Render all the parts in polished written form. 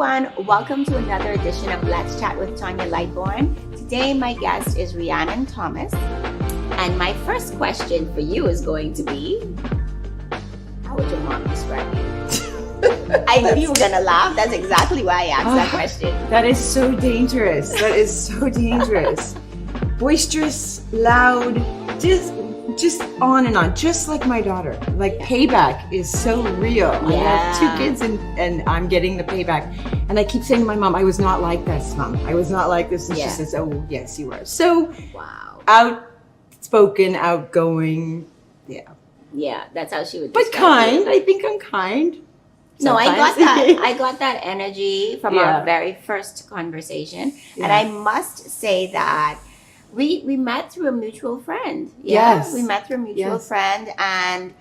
everyone, welcome to another edition of Let's Chat with Tanya Lightborn. Today my guest is Rhiannon Thomas, and my first question for you is going to be, how would your mom describe you? I knew you were going to laugh. That's exactly why I asked that question. That is so dangerous. That is so dangerous. Boisterous, loud, just on and on, just like my daughter. Like payback is so real. I have two kids and I'm getting the payback. And I keep saying to my mom, I was not like this, Mom. I was not like this. And she says, oh, yes, you were. So outspoken, outgoing. Yeah, that's how she would But describe kind. you. I think I'm kind. No, I Sometimes. got that. I got that energy from our very first conversation. And I must say that we met through a mutual friend. Yes. We met through a mutual friend, and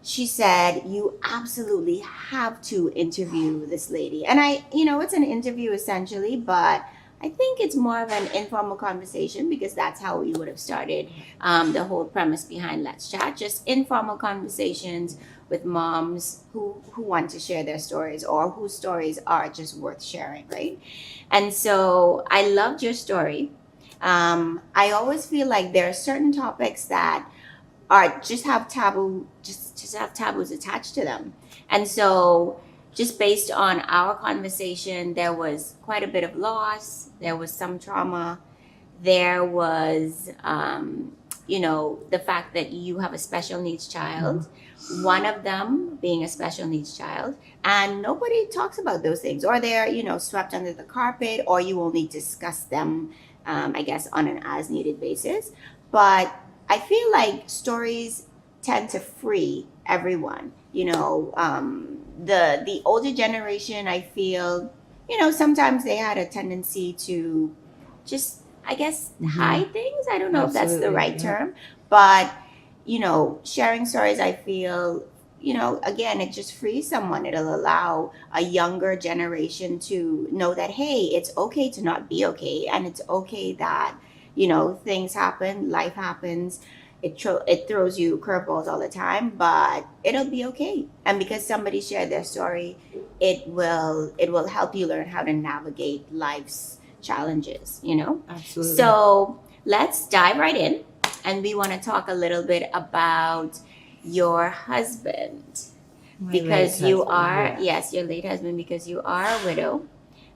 she said, you absolutely have to interview this lady. And it's an interview essentially, but I think it's more of an informal conversation because that's how we would have started the whole premise behind Let's Chat. Just informal conversations with moms who want to share their stories or whose stories are just worth sharing, right? And so I loved your story. I always feel like there are certain topics that are just have taboos attached to them. And so just based on our conversation, there was quite a bit of loss. There was some trauma. There was, the fact that you have a special needs child, one of them being a special needs child, and nobody talks about those things, or they're, swept under the carpet, or you only discuss them, I guess, on an as-needed basis. But I feel like stories tend to free everyone. The older generation, I feel, sometimes they had a tendency to just, I guess, hide things. I don't know if that's the right term, but, sharing stories, I feel, again, it just frees someone. It'll allow a younger generation to know that, hey, it's okay to not be okay. And it's okay that, things happen, life happens. It throws you curveballs all the time, but it'll be okay. And because somebody shared their story, it will help you learn how to navigate life's challenges, Absolutely. So let's dive right in. And we want to talk a little bit about your husband. Because you are, your late husband, because you are a widow.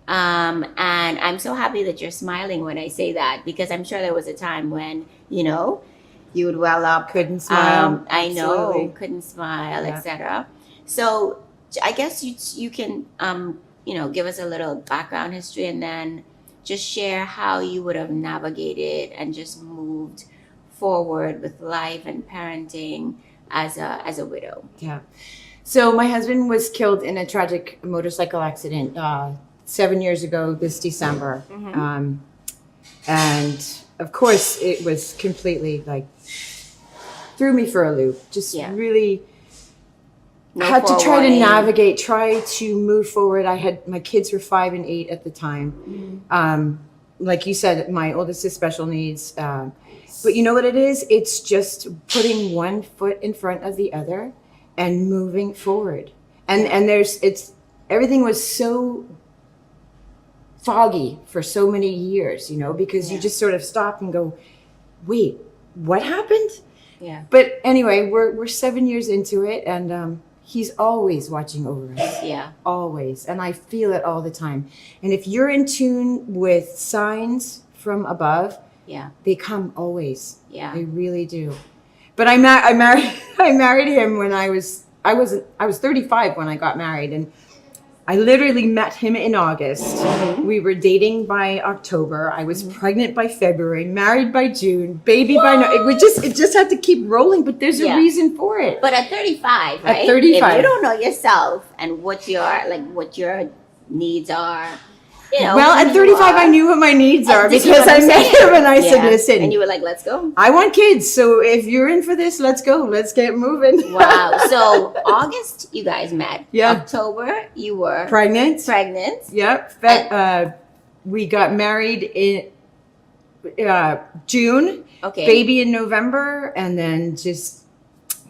And I'm so happy that you're smiling when I say that, because I'm sure there was a time when, you would well up. Couldn't smile. I know, couldn't smile, etc. So I guess you can, give us a little background history and then just share how you would have navigated and just moved forward with life and parenting as a widow. Yeah. So my husband was killed in a tragic motorcycle accident 7 years ago this December. And of course it was completely threw me for a loop. Just really had to try to navigate, try to move forward. My kids were 5 and 8 at the time. Like you said, my oldest is special needs. But you know what it is? It's just putting one foot in front of the other and moving forward. And everything was so foggy for so many years, because you just sort of stop and go, wait, what happened? Yeah. But anyway, we're 7 years into it, and he's always watching over us. Yeah. Always. And I feel it all the time. And if you're in tune with signs from above, they come always. Yeah. They really do. But I married him when I was 35 when I got married, and I literally met him in August. We were dating by October. I was pregnant by February, married by June, baby by it just had to keep rolling, but there's a reason for it. But at 35, right? At 35. If you don't know yourself and what your needs are, well, at 35, I knew what my needs are because I met him and I said, listen. And you were like, let's go. I want kids. So if you're in for this, let's go. Let's get moving. Wow. So August, you guys met. Yeah. October, you were pregnant. Yep. We got married in June. Okay. Baby in November. And then just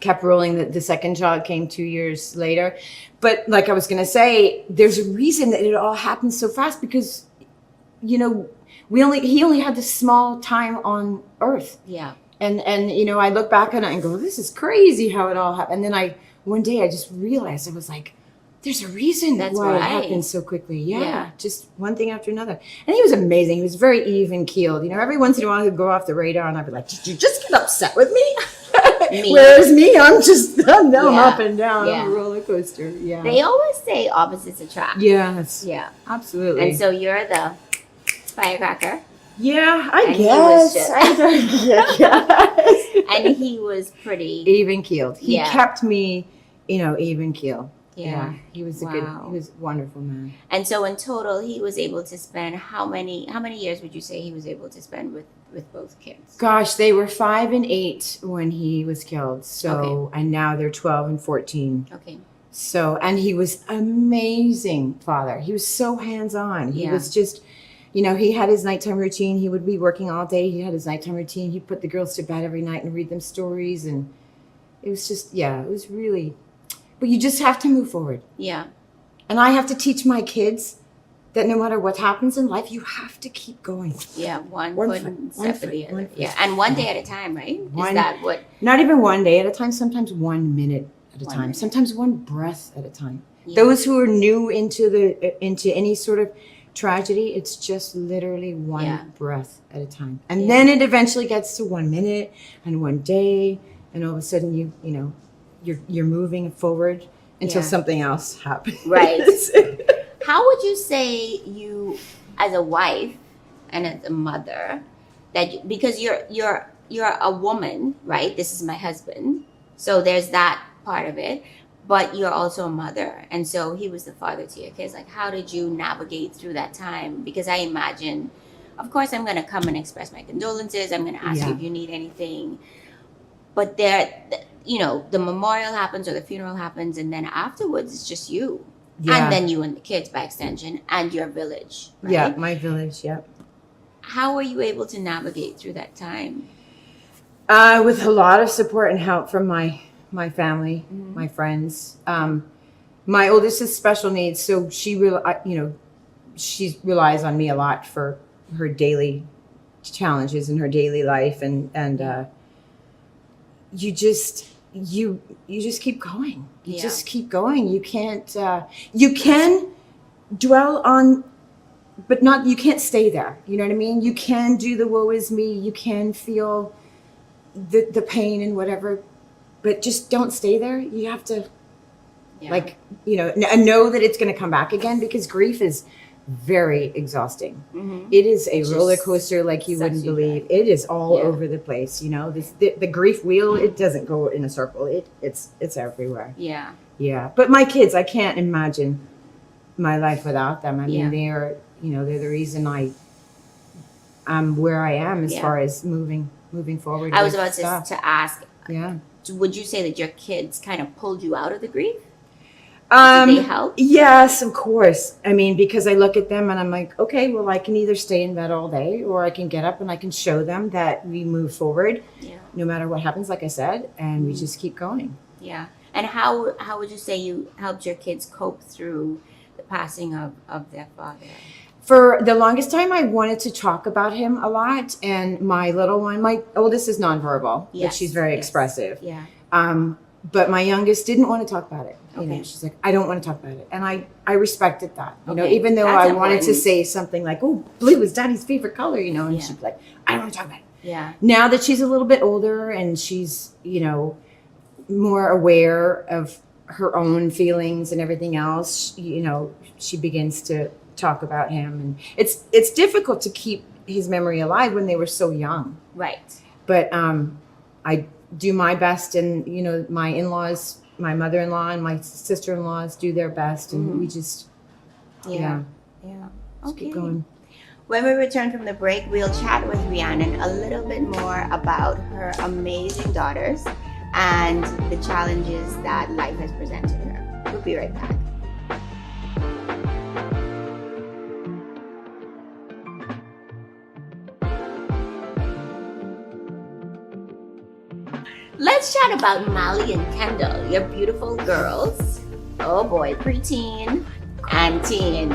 kept rolling. The second child came 2 years later. But like I was going to say, there's a reason that it all happened so fast because, you know, he only had this small time on Earth. Yeah. And you know, I look back on it and go, this is crazy how it all happened. And then one day I just realized, I was like, there's a reason why it happened so quickly. Yeah, just one thing after another. And he was amazing. He was very even keeled. You know, every once in a while he'd go off the radar and I'd be like, did you just get upset with me? Whereas me, I'm up and down on a roller coaster. Yeah. They always say opposites attract. Yes. Yeah. Absolutely. And so you're the firecracker. Yeah, I guess. And he was pretty even keeled. He kept me, you know, even keeled. Yeah. He was he was a wonderful man. And so in total, he was able to spend how many years would you say he was able to spend with both kids? Gosh, they were 5 and 8 when he was killed. So, and now they're 12 and 14. Okay. So, and he was amazing father. He was so hands-on. He was just, you know, he had his nighttime routine. He would be working all day. He had his nighttime routine. He'd put the girls to bed every night and read them stories. And it was just, it was really, but you just have to move forward. Yeah. And I have to teach my kids that no matter what happens in life, you have to keep going. Yeah, one foot step at the other. Yeah, and one day at a time, right? Is that what? Not even one day at a time, sometimes 1 minute at a time, sometimes one breath at a time. Yeah. Those who are new into any sort of tragedy, it's just literally one breath at a time. And then it eventually gets to 1 minute and 1 day, and all of a sudden you're moving forward until something else happens. Right. How would you say you, as a wife and as a mother, because you're a woman, right? This is my husband, so there's that part of it. But you're also a mother, and so he was the father to your kids. Like, how did you navigate through that time? Because I imagine, of course, I'm going to come and express my condolences. I'm going to ask you if you need anything. But the memorial happens or the funeral happens, and then afterwards it's just you. Yeah. And then you and the kids by extension and your village. Right? Yeah, my village, How were you able to navigate through that time? With a lot of support and help from my family, my friends. My oldest is special needs, so she relies on me a lot for her daily challenges in her daily life, and you just keep going. You just keep going. You can't. You can dwell on, but not. You can't stay there. You know what I mean? You can do the woe is me. You can feel the pain and whatever, but just don't stay there. You have to, know that it's going to come back again, because grief is very exhausting. It is a roller coaster like you wouldn't believe. It is all over the place. You know, the grief wheel, it doesn't go in a circle. It's everywhere. Yeah. But my kids, I can't imagine my life without them. I mean, they're the reason I'm where I am as far as moving forward. I was about to ask. Yeah. Would you say that your kids kind of pulled you out of the grief? Did they help? Yes, of course. I mean, because I look at them and I'm like, okay, well, I can either stay in bed all day, or I can get up and I can show them that we move forward, no matter what happens, like I said, and we just keep going. Yeah. And how would you say you helped your kids cope through the passing of their father? For the longest time, I wanted to talk about him a lot. And my little one, my oldest is nonverbal, but she's very expressive. Yeah. But my youngest didn't want to talk about it. You know, she's like, I don't want to talk about it. And I respected that, you know, even though I wanted to say something like, oh, blue is daddy's favorite color, you know, and she'd be like, I don't want to talk about it. Yeah. Now that she's a little bit older and she's, more aware of her own feelings and everything else, she begins to talk about him. And it's difficult to keep his memory alive when they were so young. Right. But I do my best, and my in-laws, my mother-in-law and my sister-in-laws do their best, and we just just keep going. When we return from the break, we'll chat with Rhiannon a little bit more about her amazing daughters and the challenges that life has presented her. We'll be right back. Let's let's chat about Mally and Kendall, your beautiful girls. Oh boy, preteen and teen.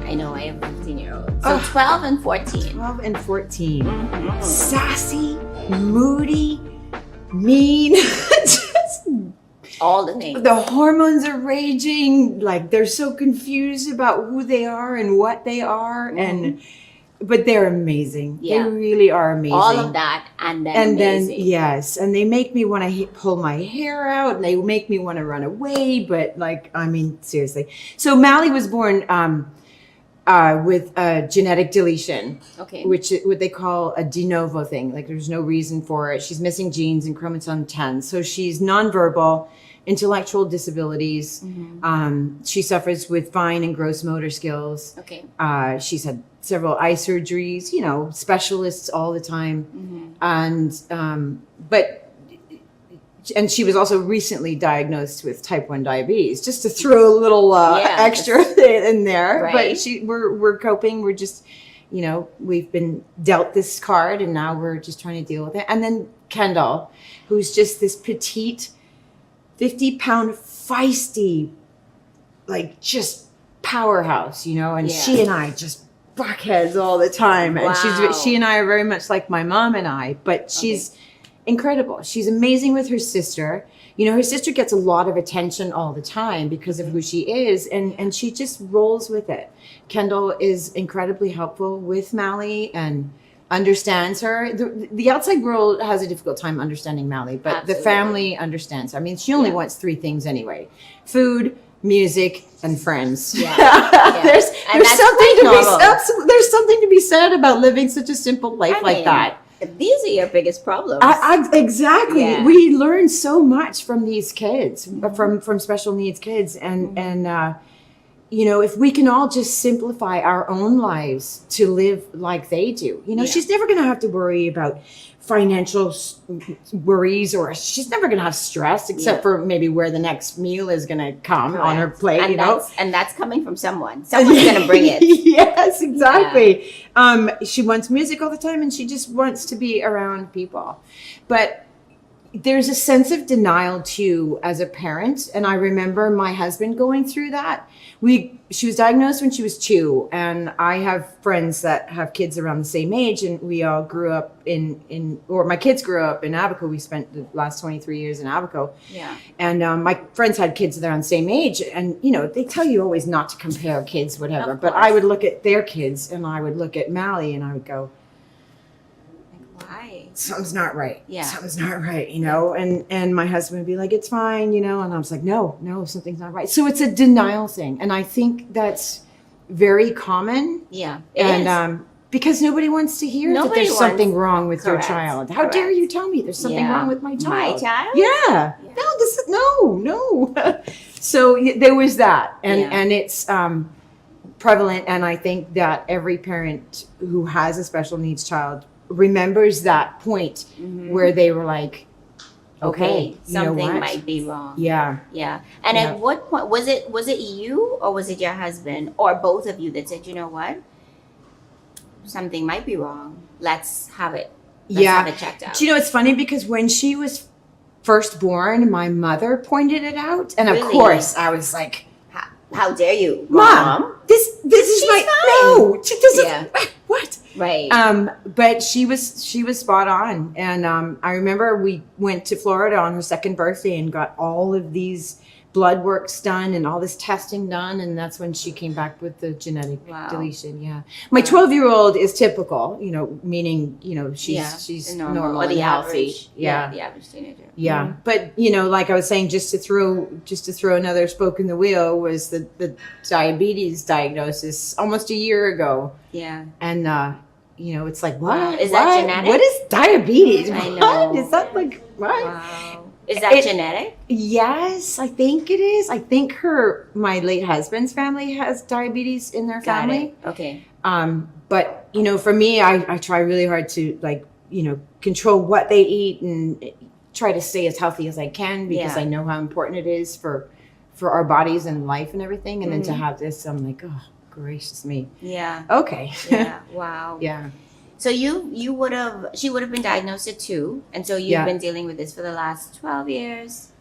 I know I have 15-year-olds. So 12 and 14. 12 and 14. Mm-hmm. Sassy, moody, mean. Just all the things. The hormones are raging. Like, they're so confused about who they are and what they are. Mm-hmm. But they're amazing. Yeah. They really are amazing. All of that and then yes. And they make me want to pull my hair out, and they make me want to run away. But like, I mean, seriously. So Mally was born with a genetic deletion, which is what they call a de novo thing. Like, there's no reason for it. She's missing genes in chromosome 10. So she's nonverbal, intellectual disabilities. Mm-hmm. She suffers with fine and gross motor skills. She's had several eye surgeries, specialists all the time. Mm-hmm. And she was also recently diagnosed with type 1 diabetes, just to throw a little extra in there. Right. But we're coping. We're just, we've been dealt this card, and now we're just trying to deal with it. And then Kendall, who's just this petite, 50-pound, feisty, like, just powerhouse, and she and I just buck heads all the time. Wow. And she and I are very much like my mom and I, but she's incredible. She's amazing with her sister. Her sister gets a lot of attention all the time because of who she is, and she just rolls with it. Kendall is incredibly helpful with Mally and understands her. The outside world has a difficult time understanding Mally, but Absolutely. The family understands her. I mean, she only wants 3 things anyway: food, music, and friends. Yeah. There's something to be said about living such a simple life like that. These are your biggest problems. Exactly. Yeah. We learn so much from these kids, from special needs kids, and if we can all just simplify our own lives to live like they do. She's never going to have to worry about financial worries, or she's never going to have stress except for maybe where the next meal is going to come on her plate, and that's coming from someone's going to bring it. Yes, exactly. She wants music all the time, and she just wants to be around people. But there's a sense of denial too as a parent, and I remember my husband going through that. She was diagnosed when she was 2, and I have friends that have kids around the same age, and we all grew up or my kids grew up in Abaco. We spent the last 23 years in Abaco. Yeah. And my friends had kids that are on the same age, and they tell you always not to compare kids, whatever. But I would look at their kids, and I would look at Mally, and I would go, why? Something's not right. Yeah. Something's not right, and my husband would be like, it's fine, and I was like, no, something's not right. So it's a denial thing. And I think that's very common. Yeah. It is. Because nobody wants to hear that there's something wrong with your child. How dare you tell me there's something wrong with my child? My child? Yeah. No. So there was that. And it's prevalent. And I think that every parent who has a special needs child remembers that point where they were like, okay, something might be wrong. Yeah. And at what point was it you, or was it your husband, or both of you that said, you know what, something might be wrong, let's have it checked out? Do it's funny, because when she was first born, my mother pointed it out, and of course I was like, how dare you, Mom? This is no. She doesn't. What? Right. But she was spot on, and I remember we went to Florida on her 2nd birthday and got all of these blood works done and all this testing done, and that's when she came back with the genetic deletion. Yeah. My 12-year-old is typical, meaning she's normal or the and healthy. Average. Yeah, the average teenager. Yeah, but like I was saying, just to throw another spoke in the wheel, was the diabetes diagnosis almost a year ago. Yeah, and it's like, what is that genetic? What is diabetes? I know. What is that like? What? Wow. Is that genetic? Yes, I think it is. I think my late husband's family has diabetes in their family. Okay. But for me, I try really hard to control what they eat and try to stay as healthy as I can, because I know how important it is for our bodies and life and everything. And then to have this, I'm like, oh, gracious me. Yeah. Okay. Yeah. Wow. Yeah. So she would have been diagnosed at 2, and so you've been dealing with this for the last 12 years.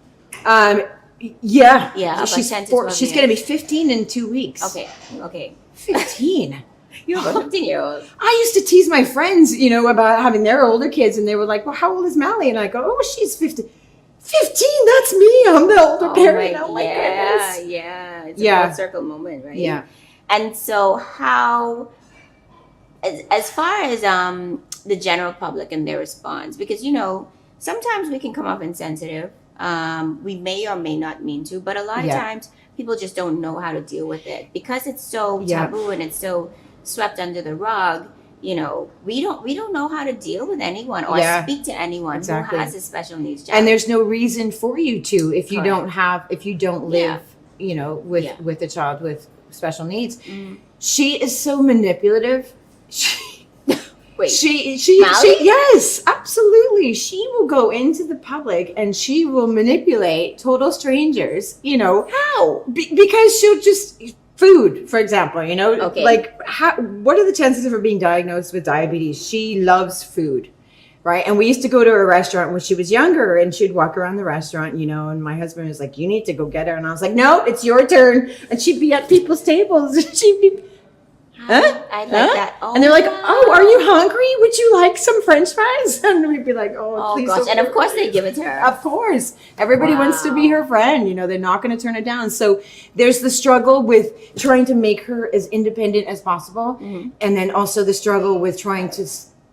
Yeah. She's 10 to 12 she's going to be 15 in 2 weeks. Okay. 15. You have a 15-year-old. I used to tease my friends, about having their older kids, and they were like, "Well, how old is Mally?" And I go, "Oh, she's 15." 15, that's me. I'm the older parent. Oh my goodness. Yeah. It's a full circle moment, right? Yeah. And so how, as far as the general public and their response, because, sometimes we can come off insensitive. We may or may not mean to, but a lot of times people just don't know how to deal with it because it's so taboo and it's so swept under the rug. We don't know how to deal with anyone or speak to anyone who has a special needs child. And there's no reason for you to if you don't live, with a child with special needs. She is so manipulative. She yes, absolutely. She will go into the public and she will manipulate total strangers. How? Because she'll just food, for example. Okay. Like what are the chances of her being diagnosed with diabetes? She loves food, right? And we used to go to a restaurant when she was younger, and she'd walk around the restaurant, and my husband was like, "You need to go get her," and I was like, "No, it's your turn." And she'd be at people's tables, and she'd be. I like that. Oh, and they're like, "Oh, are you hungry? Would you like some French fries?" And we'd be like, "Oh, please." Gosh. And of course they give it to her. Of course. Everybody wants to be her friend. They're not going to turn it down. So there's the struggle with trying to make her as independent as possible. Mm-hmm. And then also the struggle with trying to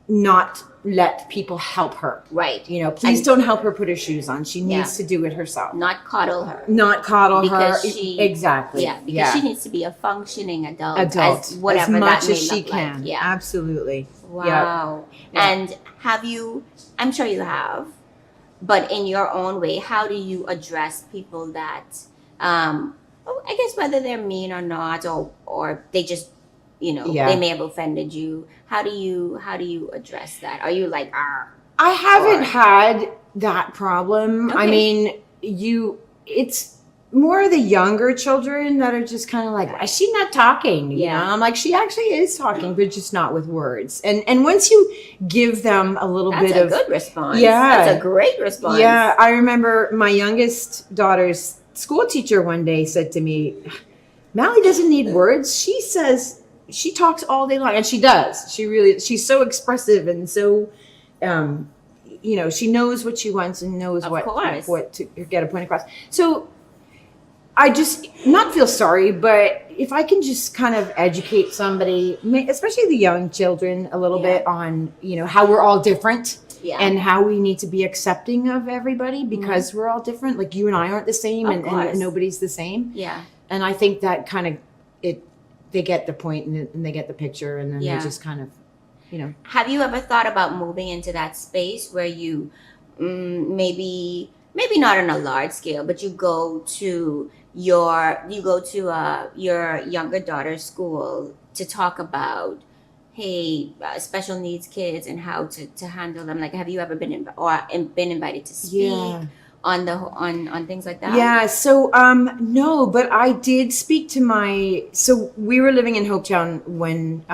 not let people help her. Right. Please don't help her put her shoes on. She needs to do it herself. Not coddle her. Because exactly. Yeah, because she needs to be a functioning adult as whatever as much that may as she look can. like. Yeah. Absolutely. Wow. Yeah. And I'm sure you have, but in your own way, how do you address people that, I guess whether they're mean or not, or they just, they may have offended you. How do you address that? Are you like, I haven't had that problem. Okay. I mean, it's more the younger children that are just kind of like, is she not talking? I'm like, she actually is talking, but just not with words. And once you give them a little bit of... That's a good response. Yeah. That's a great response. Yeah. I remember my youngest daughter's school teacher one day said to me, "Mally doesn't need words. She says... She talks all day long," and she does. She's so expressive and so, she knows what she wants and knows what to get a point across. So I just not feel sorry, but if I can just kind of educate somebody, especially the young children, a little bit on, how we're all different. Yeah. And how we need to be accepting of everybody because we're all different. Like you and I aren't the same, and nobody's the same. Yeah. And I think that kind of they get the point and they get the picture, and then they just kind of, Have you ever thought about moving into that space where you maybe not on a large scale, but you go to your younger daughter's school to talk about, hey, special needs kids and how to handle them? Like, have you ever been invited to speak? On things like that? Yeah. So, no, but I did speak to so we were living in Hopetown when,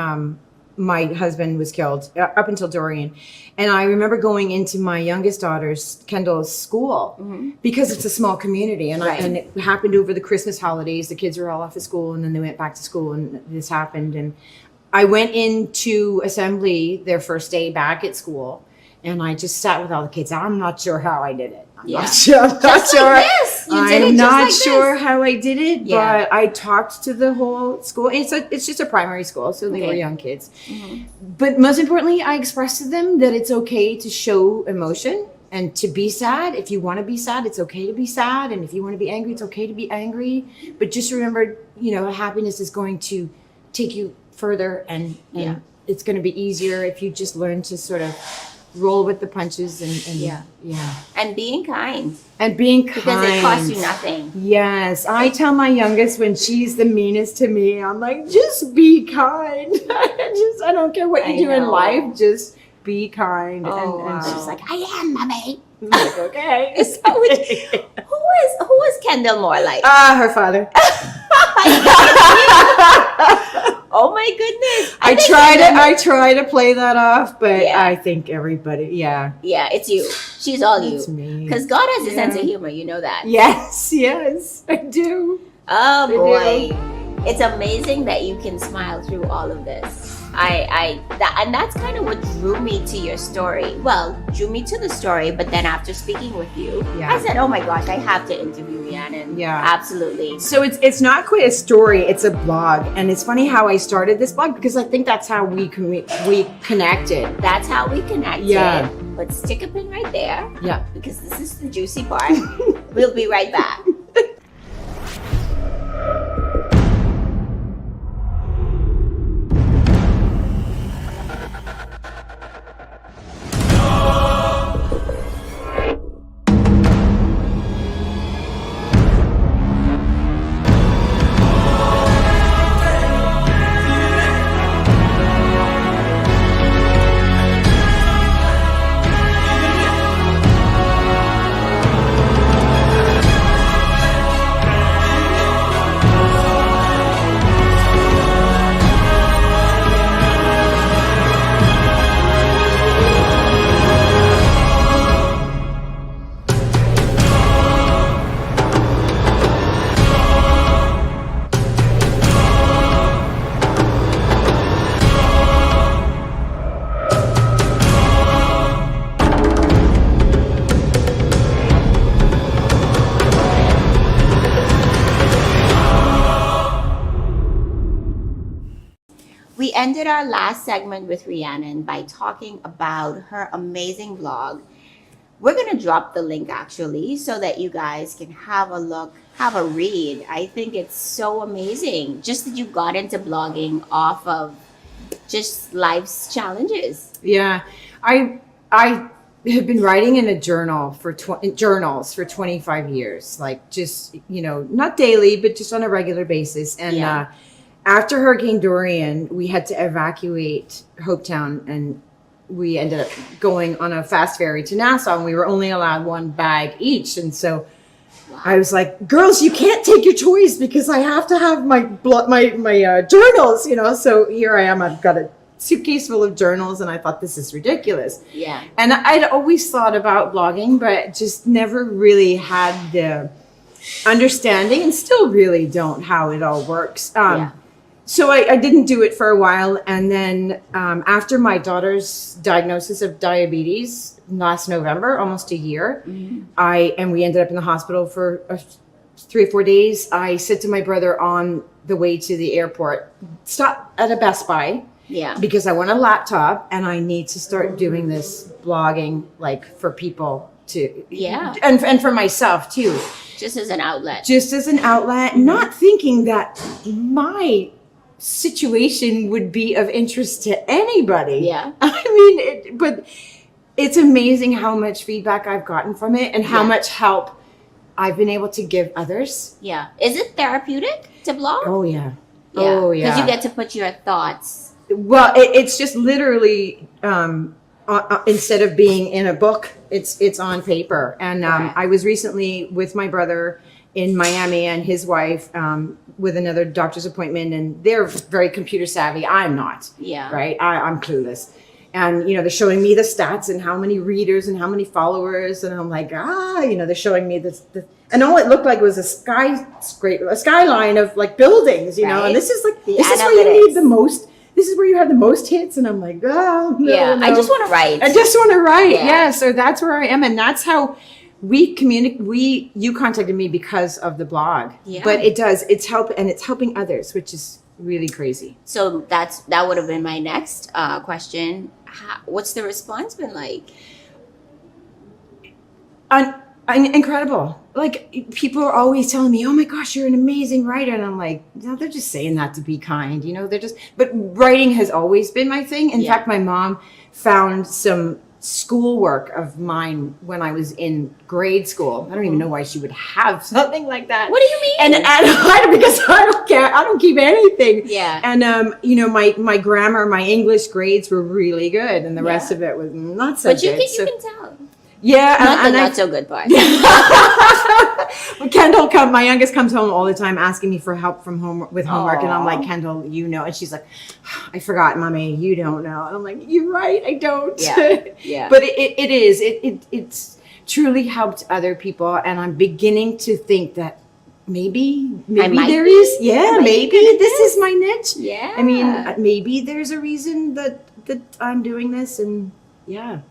my husband was killed up until Dorian. And I remember going into my youngest daughter's, Kendall's school because it's a small community. And and it happened over the Christmas holidays. The kids were all off of school and then they went back to school and this happened. And I went into assembly their first day back at school. And I just sat with all the kids. I'm not sure how I did it. I'm not sure. I'm not sure how I did it, but I talked to the whole school. It's just a primary school, so they were young kids. Mm-hmm. But most importantly, I expressed to them that it's okay to show emotion and to be sad. If you want to be sad, it's okay to be sad. And if you want to be angry, it's okay to be angry. But just remember, happiness is going to take you further and it's going to be easier if you just learn to sort of roll with the punches and being kind because it costs you nothing. Yes, I tell my youngest when she's the meanest to me, I'm like, just be kind. I don't care what you do in life, just be kind. And she's like, I am, mommy. I'm like, okay. So who is Kendall more like? Her father. Oh my goodness. I try to play that off, but I think everybody, Yeah, it's you. She's all you. It's me. Because God has a sense of humor, you know that. Yes, I do. Oh boy. It's amazing that you can smile through all of this. And that's kind of what drew me to your story. Well, drew me to the story, but then after speaking with you, I said, oh my gosh, I have to interview Rhiannon. Yeah. Absolutely. So it's not quite a story, it's a blog. And it's funny how I started this blog because I think that's how we connected. That's how we connected. Yeah. But stick a pin right there. Yeah. Because this is the juicy part. We'll be right back. We ended our last segment with Rhiannon by talking about her amazing blog. We're going to drop the link actually so that you guys can have a look, have a read. I think it's so amazing just that you got into blogging off of just life's challenges. Yeah. I have been writing in a journal for journals for 25 years, like just, not daily, but just on a regular basis. And after Hurricane Dorian, we had to evacuate Hopetown, and we ended up going on a fast ferry to Nassau, and we were only allowed one bag each. And so I was like, girls, you can't take your toys because I have to have my journals, So here I am. I've got a suitcase full of journals, and I thought, this is ridiculous. Yeah. And I'd always thought about blogging, but just never really had the understanding, and still really don't, how it all works. So I didn't do it for a while. And then after my daughter's diagnosis of diabetes last November, almost a year, and we ended up in the hospital for 3 or 4 days. I said to my brother on the way to the airport, stop at a Best Buy. Yeah. Because I want a laptop and I need to start doing this blogging, like for people to, and for myself too. Just as an outlet. Not thinking that my situation would be of interest to anybody. Yeah. But it's amazing how much feedback I've gotten from it and how much help I've been able to give others. Yeah. Is it therapeutic to blog? Oh, yeah. Because you get to put your thoughts. Well, it's just literally, instead of being in a book, it's on paper. And I was recently with my brother in Miami and his wife with another doctor's appointment, and they're very computer savvy. I'm not. Yeah. Right? I'm clueless. And, they're showing me the stats and how many readers and how many followers. And I'm like, they're showing me this. And all it looked like was a skyline of like buildings, right. And this is like, this is where you need the most. This is where you have the most hits. And I'm like, no. I just want to write. Yeah. So that's where I am. And that's how we communicate. You contacted me because of the blog. Yeah. But it's helping others, which is really crazy. So that would have been my next question. What's the response been like? Incredible. Like, people are always telling me, oh my gosh, you're an amazing writer. And I'm like, no, they're just saying that to be kind. But writing has always been my thing. In fact, my mom found some schoolwork of mine when I was in grade school. I don't even know why she would have something like that. What do you mean? And because I don't care. I don't keep anything. Yeah. And my grammar, my English grades were really good, and the rest of it was not so good. But you can tell. Yeah, not the not so good part. Kendall my youngest comes home all the time asking me for help with homework. And I'm like, Kendall, and she's like, I forgot, Mommy, you don't know. And I'm like, you're right, I don't. Yeah. But it's truly helped other people, and I'm beginning to think that maybe there is. Yeah, maybe this is my niche. Yeah. I mean, maybe there's a reason that I'm doing this, and yeah.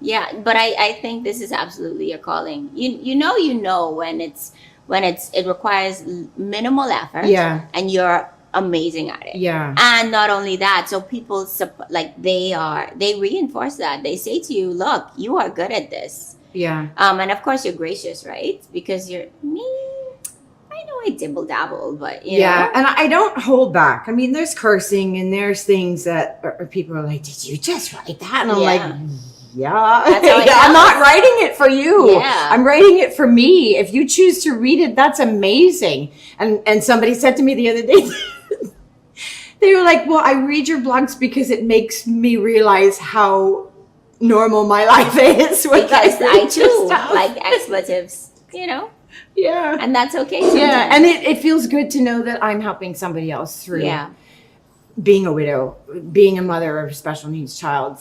But I think this is absolutely your calling. You know when it requires minimal effort. Yeah. And you're amazing at it. Yeah. And not only that, so people they reinforce that. They say to you, look, you are good at this. Yeah. And of course you're gracious, right? Because I know I dibble dabble, but you know. And I don't hold back. I mean, there's cursing and there's things that people are like, did you just write that? And I'm like, yeah. That's how I'm not writing it for you. Yeah. I'm writing it for me. If you choose to read it, that's amazing. And somebody said to me the other day, they were like, well, I read your blogs because it makes me realize how normal my life is. Because I too like expletives, Yeah. And that's okay sometimes. Yeah, and it feels good to know that I'm helping somebody else through being a widow, being a mother of a special needs child,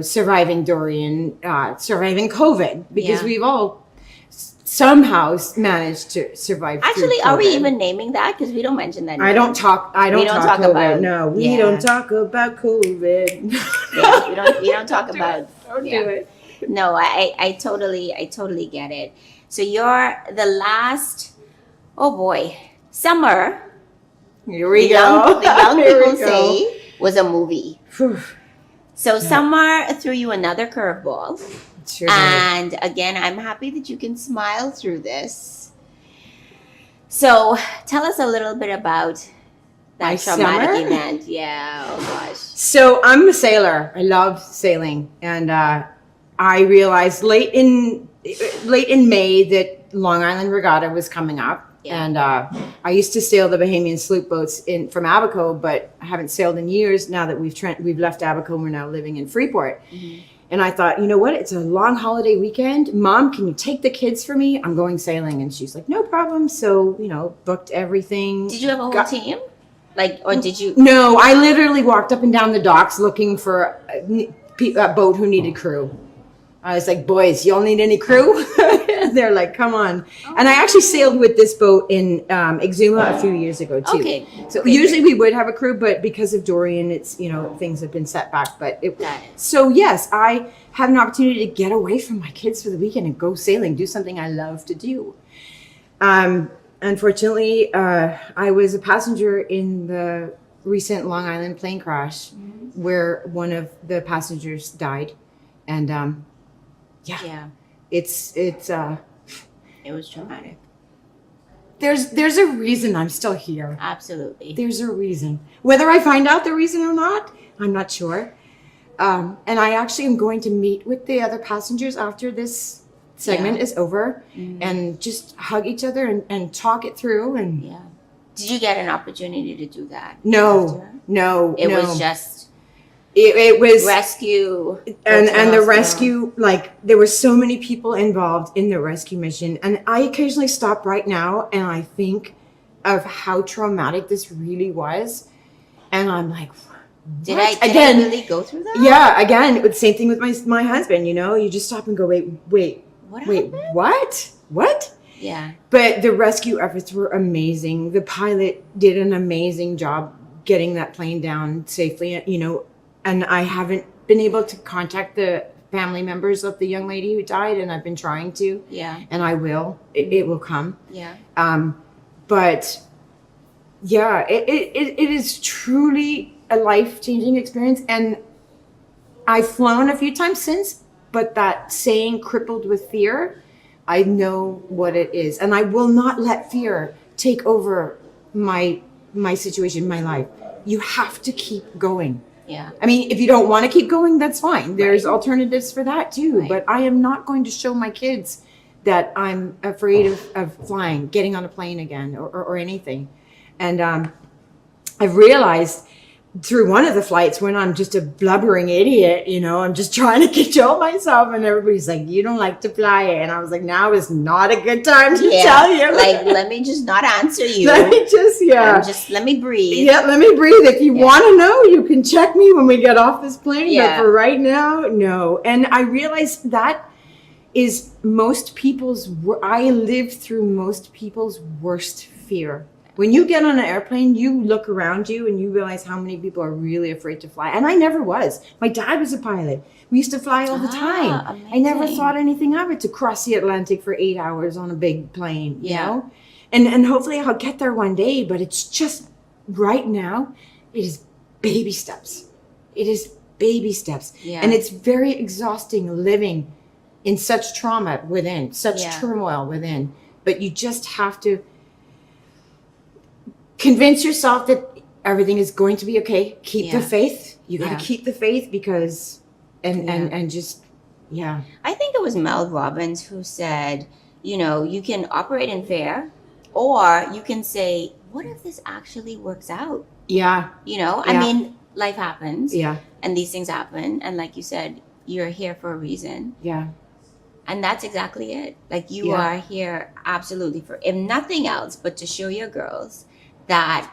surviving Dorian, surviving COVID, because we've all somehow managed to survive. Actually, are we even naming that? Because we don't mention that. I don't talk COVID. About. No, we don't talk about COVID. We don't talk about. Don't do it. No, I totally get it. So you're the last. Oh boy, summer. Here we go. The young people say was a movie. So summer threw you another curveball. Sure and again, I'm happy that you can smile through this. So tell us a little bit about that traumatic event. Yeah, oh gosh. So I'm a sailor. I love sailing. And I realized late in May that Long Island Regatta was coming up. Yeah. And I used to sail the Bahamian sloop boats from Abaco, but I haven't sailed in years now that we've left Abaco and we're now living in Freeport. Mm-hmm. And I thought, you know what? It's a long holiday weekend. Mom, can you take the kids for me? I'm going sailing. And she's like, no problem. So, booked everything. Did you have a whole team? Or did you? No, I literally walked up and down the docks looking for a boat who needed crew. I was like, boys, y'all need any crew? They're like, come on. Oh, and I actually sailed with this boat in Exuma a few years ago, too. Okay. So usually we would have a crew, but because of Dorian, it's, things have been set back. So, yes, I had an opportunity to get away from my kids for the weekend and go sailing, do something I love to do. Unfortunately, I was a passenger in the recent Long Island plane crash where one of the passengers died. And, it was traumatic. There's a reason I'm still here. Absolutely. There's a reason. Whether I find out the reason or not, I'm not sure. And I actually am going to meet with the other passengers after this segment is over and just hug each other and talk it through. And did you get an opportunity to do that? No. It was just. It was rescue and the rescue, there were so many people involved in the rescue mission, and I occasionally stop right now and I think of how traumatic this really was, and I'm like, did I really go through that? Yeah, again, it was the same thing with my husband. You just stop and go, wait, what? Yeah. But the rescue efforts were amazing. The pilot did an amazing job getting that plane down safely, and I haven't been able to contact the family members of the young lady who died, and I've been trying to. Yeah. And I will. It will come. Yeah. But yeah, it is truly a life-changing experience. And I've flown a few times since, but that saying crippled with fear, I know what it is. And I will not let fear take over my situation, my life. You have to keep going. Yeah. I mean, if you don't want to keep going, that's fine. There's alternatives for that too. Right. But I am not going to show my kids that I'm afraid of flying, getting on a plane again, or anything. And I've realized through one of the flights when I'm just a blubbering idiot, you know, I'm just trying to control myself, and everybody's like, you don't like to fly it. And I was like, now is not a good time to tell you. Like, let me just not answer you. Let me just, let me breathe. Yeah, let me breathe. If you want to know, you can check me when we get off this plane. But for right now, no. And I realized that is I lived through most people's worst fear. When you get on an airplane, you look around you and you realize how many people are really afraid to fly. And I never was. My dad was a pilot. We used to fly all the time. Amazing. I never thought anything of it, to cross the Atlantic for 8 hours on a big plane, you know? And hopefully I'll get there one day, but it's just right now, it is baby steps. It is baby steps. Yeah. And it's very exhausting living in such trauma within, such turmoil within. But you just have to convince yourself that everything is going to be okay. Keep the faith. You got to keep the faith, because, and just, I think it was Mel Robbins who said, you know, you can operate in fear, or you can say, what if this actually works out? Yeah. You know, I mean, life happens. Yeah. And these things happen. And like you said, you're here for a reason. Yeah. And that's exactly it. Like, you are here absolutely for, if nothing else, but to show your girls that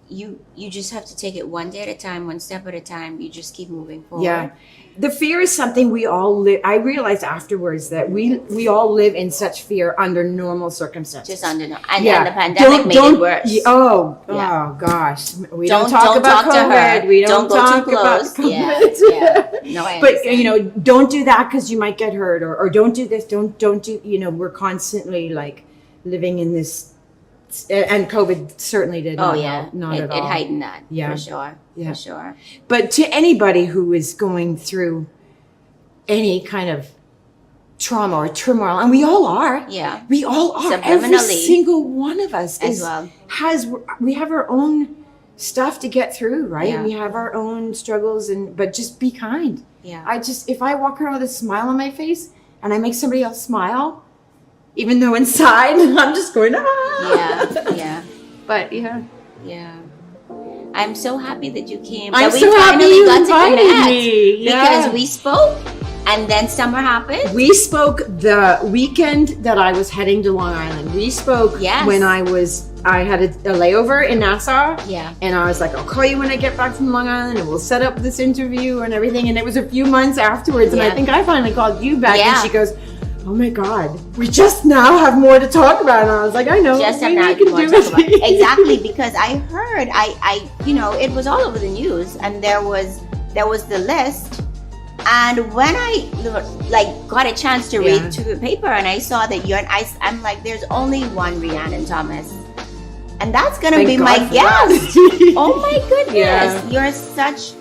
you just have to take it one day at a time, one step at a time. You just keep moving forward. Yeah. The fear is something we all live. I realized afterwards that we all live in such fear under normal circumstances. Just under and the pandemic made it worse. Oh gosh. We don't talk about COVID. We don't talk about COVID. No, I understand. But you know, don't do that because you might get hurt, or don't do this. Don't do. You know, we're constantly like living in this. And COVID certainly did not help, at all. It heightened that, for sure. Yeah. For sure. But to anybody who is going through any kind of trauma or turmoil, and we all are. Yeah. We all are. Every single one of us we have our own stuff to get through, right? Yeah. We have our own struggles, but just be kind. Yeah. If I walk around with a smile on my face and I make somebody else smile, even though inside I'm just going, Yeah. But yeah. I'm so happy that you came. I'm so happy you invited me. Because we spoke, and then summer happened. We spoke the weekend that I was heading to Long Island. We spoke when I had a layover in Nassau. Yeah. And I was like, I'll call you when I get back from Long Island, and we'll set up this interview and everything. And it was a few months afterwards, and I think I finally called you back, and she goes, oh my God, we just now have more to talk about. And I was like, I know. Just have now more to talk about. Exactly, because I heard, you know, it was all over the news, and there was the list. And when I got a chance to read through the paper, and I saw that I'm like, there's only one Rhiannon Thomas. And that's going to be my guest. Oh my goodness. Yeah. You're such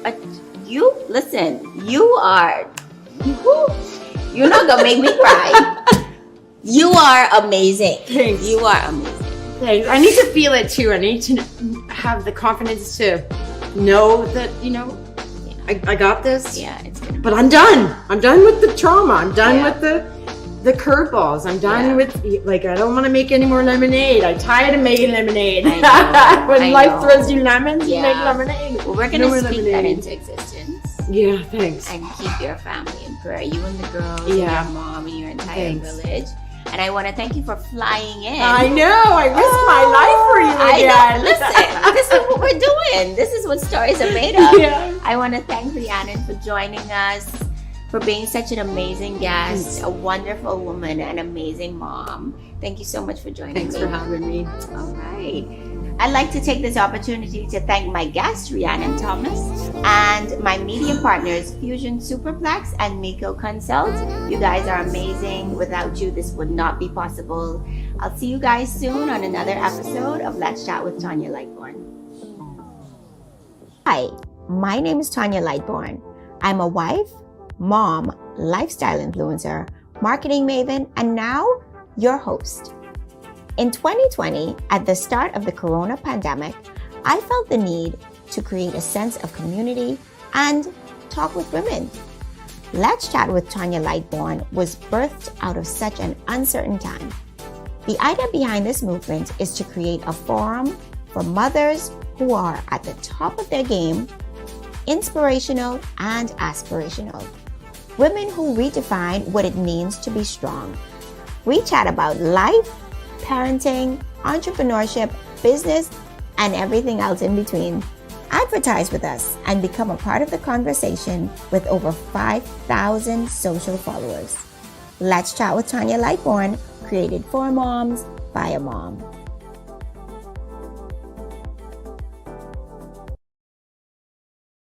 you're not going to make me cry. You are amazing. Thanks. You are amazing. Thanks. I need to feel it too. I need to have the confidence to know that, you know, I got this. Yeah, it's good. But I'm done. I'm done with the trauma. I'm done with the curveballs. I'm done with, like, I don't want to make any more lemonade. I'm tired of making lemonade. I know. When life throws you lemons, you make lemonade. Well, we're going to speak that into existence. Yeah, thanks. And keep your family in prayer. You and the girls, and your mom, and your entire village. And I want to thank you for flying in. I know. I risked my life for you again. Listen, this is what we're doing. This is what stories are made of. Yeah. I want to thank Rhiannon for joining us, for being such an amazing guest, a wonderful woman, an amazing mom. Thank you so much for joining me. Thanks for having me. All right. I'd like to take this opportunity to thank my guest, Rhiannon Thomas, and my media partners, Fusion Superplex and Miko Consult. You guys are amazing. Without you, this would not be possible. I'll see you guys soon on another episode of Let's Chat with Tanya Lightborn. Hi, my name is Tanya Lightborn. I'm a wife, mom, lifestyle influencer, marketing maven, and now your host. In 2020, at the start of the corona pandemic, I felt the need to create a sense of community and talk with women. Let's Chat with Tanya Lightborn was birthed out of such an uncertain time. The idea behind this movement is to create a forum for mothers, who are at the top of their game, inspirational and aspirational. Women who redefine what it means to be strong. We chat about life, parenting, entrepreneurship, business, and everything else in between. Advertise with us and become a part of the conversation with over 5,000 social followers. Let's Chat with Tanya Lightborn, created for moms by a mom.